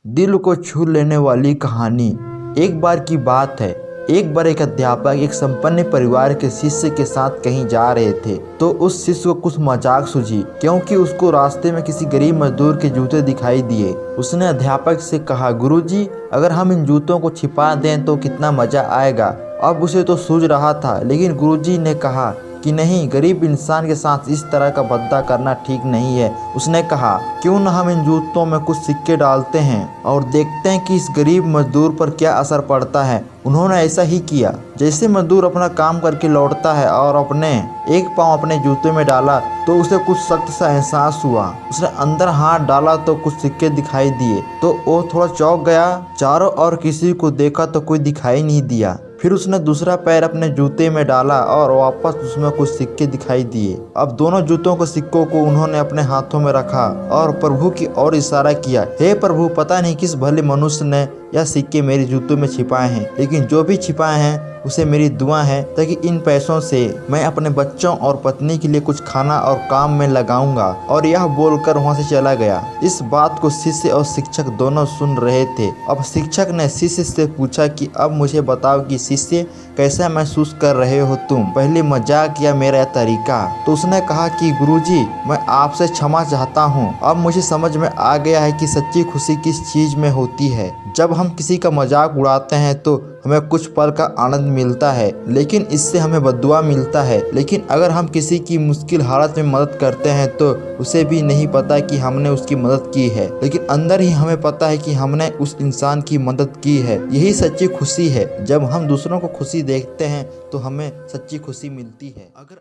दिल को छू लेने वाली कहानी। एक बार की बात है, एक बार एक अध्यापक एक संपन्न परिवार के शिष्य के साथ कहीं जा रहे थे तो उस शिष्य को कुछ मजाक सूझी क्योंकि उसको रास्ते में किसी गरीब मजदूर के जूते दिखाई दिए। उसने अध्यापक से कहा, गुरुजी, अगर हम इन जूतों को छिपा दें तो कितना मजा आएगा। अब उसे तो सूझ रहा था, लेकिन गुरुजी ने कहा कि नहीं, गरीब इंसान के साथ इस तरह का बदला करना ठीक नहीं है। उसने कहा, क्यों न हम इन जूतों में कुछ सिक्के डालते हैं और देखते हैं कि इस गरीब मजदूर पर क्या असर पड़ता है। उन्होंने ऐसा ही किया। जैसे मजदूर अपना काम करके लौटता है और अपने एक पाँव अपने जूते में डाला तो उसे कुछ सख्त सा एहसास हुआ। उसने अंदर हाथ डाला तो कुछ सिक्के दिखाई दिए तो वो थोड़ा चौंक गया। चारों ओर किसी को देखा तो कोई दिखाई नहीं दिया। फिर उसने दूसरा पैर अपने जूते में डाला और वापस उसमें कुछ सिक्के दिखाई दिए। अब दोनों जूतों के सिक्कों को उन्होंने अपने हाथों में रखा और प्रभु की ओर इशारा किया, हे प्रभु, पता नहीं किस भले मनुष्य ने यह सिक्के मेरे जूतों में छिपाए हैं, लेकिन जो भी छिपाए हैं उसे मेरी दुआ है ताकि इन पैसों से मैं अपने बच्चों और पत्नी के लिए कुछ खाना और काम में लगाऊंगा। और यह बोलकर वहां से चला गया। इस बात को शिष्य और शिक्षक दोनों सुन रहे थे। अब शिक्षक ने शिष्य से पूछा कि अब मुझे बताओ कि शिष्य, कैसा महसूस कर रहे हो तुम? पहले मजाक या मेरा तरीका? तो उसने कहा कि गुरुजी, मैं आपसे क्षमा चाहता हूँ। अब मुझे समझ में आ गया है कि सच्ची खुशी किस चीज में होती है। जब हम किसी का मजाक उड़ाते हैं तो हमें कुछ पल का आनंद मिलता है, लेकिन इससे हमें बद्दुआ मिलता है। लेकिन अगर हम किसी की मुश्किल हालत में मदद करते हैं तो उसे भी नहीं पता कि हमने उसकी मदद की है, लेकिन अंदर ही हमें पता है कि हमने उस इंसान की मदद की है। यही सच्ची खुशी है। जब हम दूसरों को खुशी देखते हैं तो हमें सच्ची खुशी मिलती है। अगर